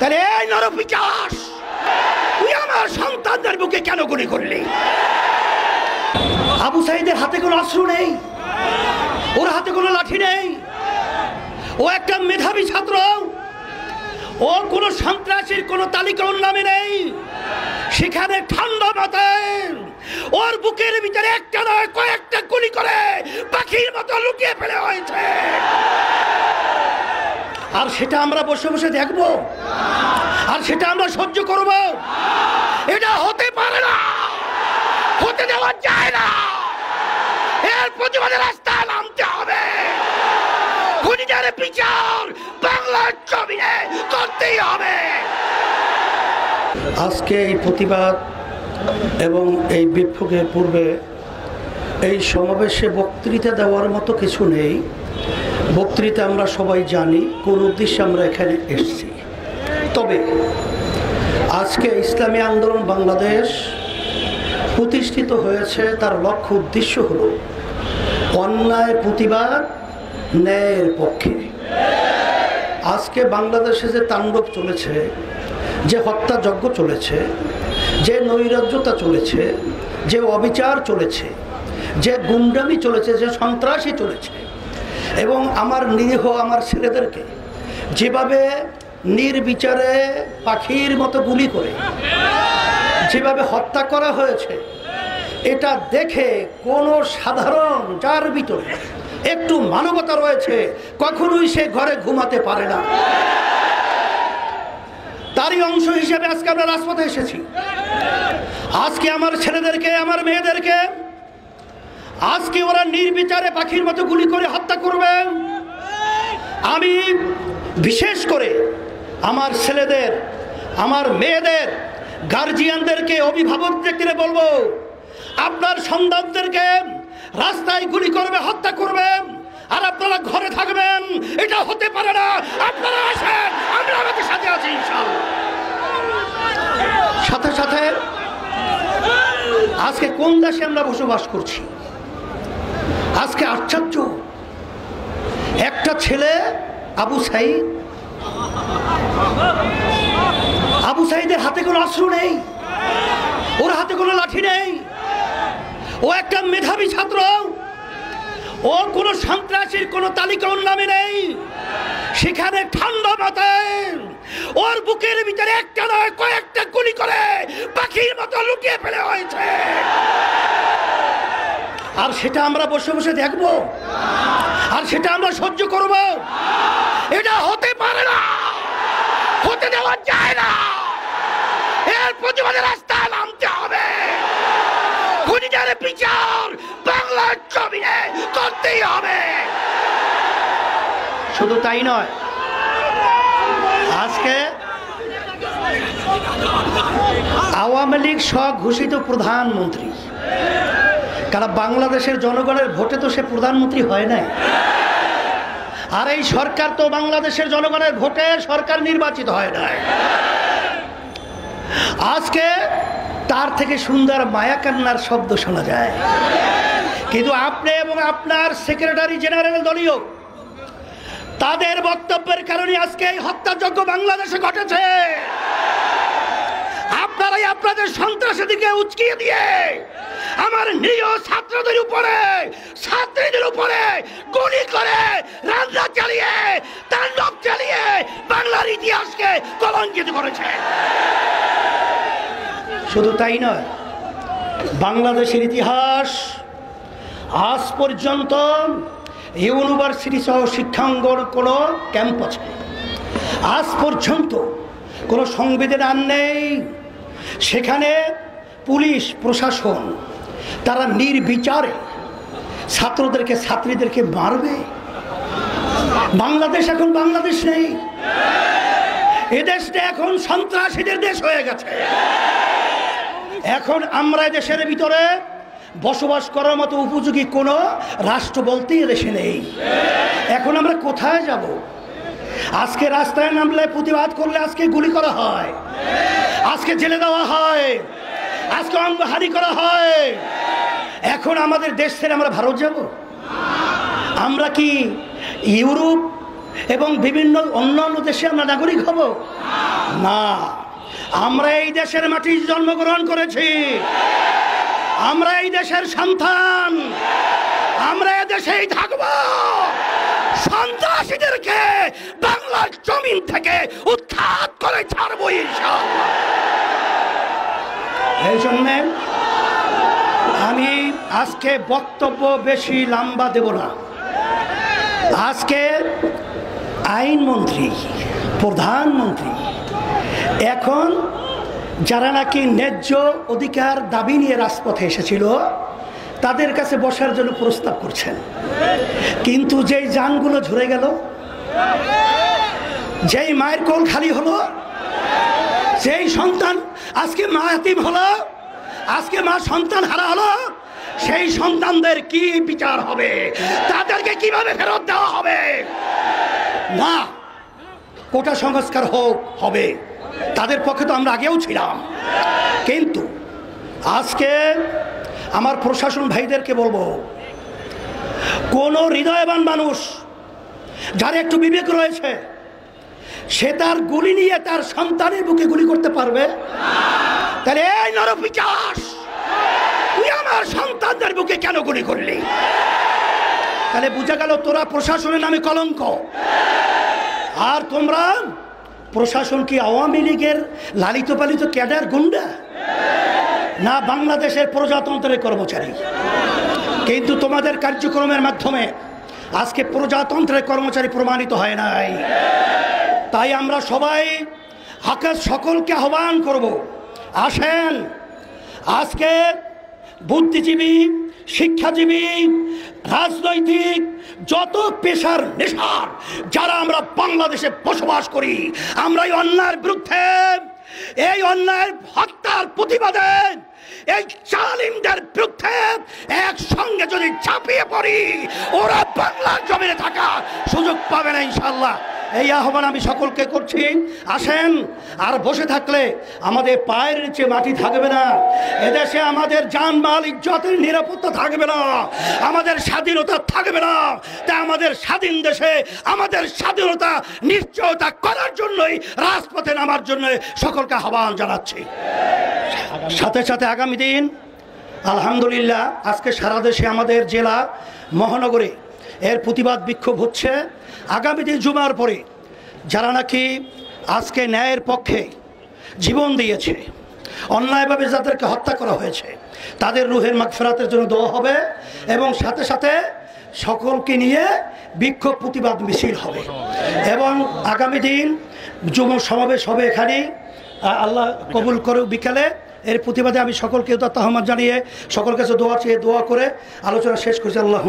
তাহলে এই নরপিচাস, তুই আমার সন্তানদের বুকে কেন গুলি করলি? আবু সাইদের হাতে কোনো অস্ত্র নেই, ওর হাতে কোনো লাঠি নেই, ও একটা মেধাবী ছাত্র, ও কোনো সন্ত্রাসীর কোনো তালিকা ওর নামে নেই। সেখানে ঠান্ডা মাথায় ওর বুকের ভিতরে একটা নয় কয়েকটা গুলি করে পাখির মতো লুকিয়ে ফেলে হয়েছে। আর সেটা আমরা বসে বসে দেখবো? আর সেটা আমরা সহ্য করব? এটা হতে পারে না, হতে দেওয়া যায় না। এর প্রতিবাদে রাস্তায় নামতে হবে। খুনিদের বিচার বাংলার জমিনে করতেই হবে। আজকে এই প্রতিবাদ এবং এই বিক্ষোভের পূর্বে এই সমাবেশে বক্তৃতা দেওয়ার মতো কিছু নেই। বক্তৃতা আমরা সবাই জানি কোন উদ্দেশ্যে আমরা এখানে এসেছি। তবে আজকে ইসলামী আন্দোলন বাংলাদেশ প্রতিষ্ঠিত হয়েছে, তার লক্ষ্য উদ্দেশ্য হলো অন্যায় প্রতিবাদ, ন্যায়ের পক্ষে। আজকে বাংলাদেশে যে তাণ্ডব চলেছে, যে হত্যাযজ্ঞ চলেছে, যে নৈরাজ্যতা চলেছে, যে অবিচার চলেছে, যে গুন্ডামি চলেছে, যে সন্ত্রাসী চলেছে, এবং আমার নিরীহ আমার ছেলেদেরকে যেভাবে নির্বিচারে পাখির মতো গুলি করে যেভাবে হত্যা করা হয়েছে, এটা দেখে কোনো সাধারণ যার ভিতরে একটু মানবতা রয়েছে কখনোই সে ঘরে ঘুমাতে পারে না। তারই অংশ হিসেবে আজকে আমরা রাজপথে এসেছি। আজকে আমার ছেলেদেরকে, আমার মেয়েদেরকে আজকে ওরা নির্বিচারে পাখির মতো গুলি করে হত্যা করবে। আমি বিশেষ করে আমার ছেলেদের, আমার মেয়েদের গার্জিয়ানদেরকে, অভিভাবকদেরকে বলবো, আপনার সন্তানদেরকে রাস্তায় গুলি করবে, হত্যা করবে, আর আপনারা ঘরে থাকবেন, এটা হতে পারে না। আপনারা আসেন, আমরা আমাদের সাথে আছি ইনশাআল্লাহ। সাথে সাথে আজকে কোন দেশে আমরা বসবাস করছি? আজকে আশ্চর্য, একটা ছেলে আবু সাইদ, আবু সাইদের হাতে কোনো অস্ত্র নেই, ওর হাতে কোনো লাঠি নেই, ও একটা মেধাবী ছাত্র, ও কোনো সন্ত্রাসীর কোনো তালিকা ওর নামে নেই। সেখানে ঠান্ডা মাথায় ওর বুকের ভিতরে একটা নয় কয়েকটা গুলি করে পাখির মতো লুকিয়ে ফেলে হয়েছে। আর সেটা আমরা বসে বসে দেখবো? আর সেটা আমরা সহ্য করব? এটা হতে পারে না, হতে দেওয়া যায় না। এর প্রতিবাদে রাস্তায় নামতে হবে। খুনিদের বিচার বাংলার জমিনে করতেই হবে। শুধু তাই নয়, আজকে আওয়ামী লীগ স্বঘোষিত প্রধানমন্ত্রী, কারণ বাংলাদেশের জনগণের ভোটে তো সে প্রধানমন্ত্রী হয় নাই। আর এই সরকার তো বাংলাদেশের জনগণের ভোটে সরকার নির্বাচিত হয় নাই। আজকে তার থেকে সুন্দর মায়া কান্নার শব্দ শোনা যায়। কিন্তু আপনি এবং আপনার সেক্রেটারি জেনারেল দলীয়, তাদের বক্তব্যের কারণে আজকে এই হত্যাযজ্ঞ বাংলাদেশে ঘটেছে। আপনারাই আপনাদের সন্ত্রাসীদেরকে উচকিয়ে দিয়ে আমার নিরীহ ছাত্রদের উপরে, ছাত্রীদের উপরে গুলি করে, রান্না চালিয়ে, তাণ্ডব চালিয়ে বাংলার ইতিহাসকে কলঙ্কিত করেছে। শুধু তাই নয়, বাংলাদেশের ইতিহাস আজ পর্যন্ত ইউনিভার্সিটি সহ শিক্ষাঙ্গন কোনো ক্যাম্পাসে আজ পর্যন্ত কোনো সংবিধান নেই। সেখানে পুলিশ প্রশাসন তারা নির্বিচারে ছাত্রদেরকে, ছাত্রীদেরকে মারবে। বাংলাদেশ এখন বাংলাদেশ নেই, এদেশটা এখন সন্ত্রাসীদের দেশ হয়ে গেছে। এখন আমরা দেশের ভিতরে বসবাস করার মতো উপযোগী কোনো রাষ্ট্র বলতেই দেশে নেই। এখন আমরা কোথায় যাব? আজকে রাস্তায় নামলে, প্রতিবাদ করলে আজকে গুলি করা হয়, আজকে জেলে দেওয়া হয়, আজকে অঙ্গহানি করা হয়। এখন আমাদের দেশ ছেড়ে আমরা ভারত যাব? আমরা কি ইউরোপ এবং বিভিন্ন অন্যান্য দেশে আমরা নাগরিক হব না। আমরা এই দেশের মাটি জন্মগ্রহণ করেছি, আমরা এই দেশের সন্তান, আমরা এই দেশেই থাকব। সন্ত্রাসীদেরকে বাংলার জমিন থেকে উৎখাত করে ছাড়বো ইনশাআল্লাহ। এই জন্যে আমি আজকে বক্তব্য বেশি লম্বা দেব না। আজকে আইনমন্ত্রী, প্রধানমন্ত্রী এখন যারা নাকি ন্যায্য অধিকার দাবি নিয়ে রাজপথে এসেছিল তাদের কাছে বসার জন্য প্রস্তাব করছেন, কিন্তু যেই যানগুলো ঝরে গেল, যেই মায়ের কোল খালি হলো, যেই সন্তান আজকে মা এতিম হলো, আজকে মা সন্তান হারা হলো, সেই সন্তানদের কি বিচার হবে? তাদেরকে কিভাবে ফেরত দেওয়া হবে? না, কোটা সংস্কার হবে, তাদের পক্ষে তো আমরা আগেও ছিলাম। কিন্তু আজকে আমার প্রশাসন ভাইদেরকে বলবো, কোন হৃদয়বান মানুষ যার একটু বিবেক রয়েছে সে তার গুলি নিয়ে তার সন্তানের বুকে গুলি করতে পারবে? তাহলে এই নরপিশাচ, তুই আমার সন্তানদের বুকে কেন গুলি করলি? তাহলে বোঝা গেল তোরা প্রশাসনের নামে কলঙ্ক। আর তোমরা প্রশাসন কি আওয়ামী লীগের লালিত পালিত ক্যাডার গুন্ডা না বাংলাদেশের প্রজাতন্ত্রের কর্মচারী? কিন্তু তোমাদের কার্যক্রমের মাধ্যমে আজকে প্রজাতন্ত্রের কর্মচারী প্রমাণিত হয় নাই। তাই আমরা সবাই সকলকে আহ্বান করব, আসেন আজকে বুদ্ধিজীবী, শিক্ষাজীবী, রাজনৈতিক যত পেশার নেশার যারা আমরা বাংলাদেশে বসবাস করি, আমরা এই অন্যায়ের বিরুদ্ধে, এই অন্যায়ের হত্যার প্রতিবাদে, এই জালিমদের বিরুদ্ধে একসঙ্গে যদি ঝাঁপিয়ে পড়ি, ওরা বাংলার জমিনে থাকার সুযোগ পাবে না ইনশাআল্লাহ। এই আহ্বান আমি সকলকে করছি, আসেন। আর বসে থাকলে আমাদের পায়ের নিচে মাটি থাকবে না, এদেশে আমাদের জানমাল ইজ্জতের নিরাপত্তা থাকবে না, আমাদের স্বাধীনতা থাকবে না। তাই আমাদের স্বাধীন দেশে আমাদের স্বাধীনতা নিশ্চয়তা করার জন্যই রাজপথে নামার জন্য সকলকে আহ্বান জানাচ্ছি। সাথে সাথে আগামী দিন আলহামদুলিল্লাহ আজকে সারা দেশে আমাদের জেলা মহানগরে এর প্রতিবাদ বিক্ষোভ হচ্ছে। আগামী দিন জুমার পরে যারা নাকি আজকে ন্যায়ের পক্ষে জীবন দিয়েছে, অন্যায়ভাবে যাদেরকে হত্যা করা হয়েছে, তাদের রুহের মাগফিরাতের জন্য দোয়া হবে এবং সাথে সাথে সকলকে নিয়ে বিক্ষোভ প্রতিবাদ মিছিল হবে। এবং আগামী দিন যুব সমাবেশ হবে এখানে, আল্লাহ কবুল করে বিকালে। এর প্রতিবাদে আমি সকলকে আহ্বান জানিয়ে সকল কাছে দোয়া চেয়ে দোয়া করে আলোচনা শেষ করছি। আল্লাহ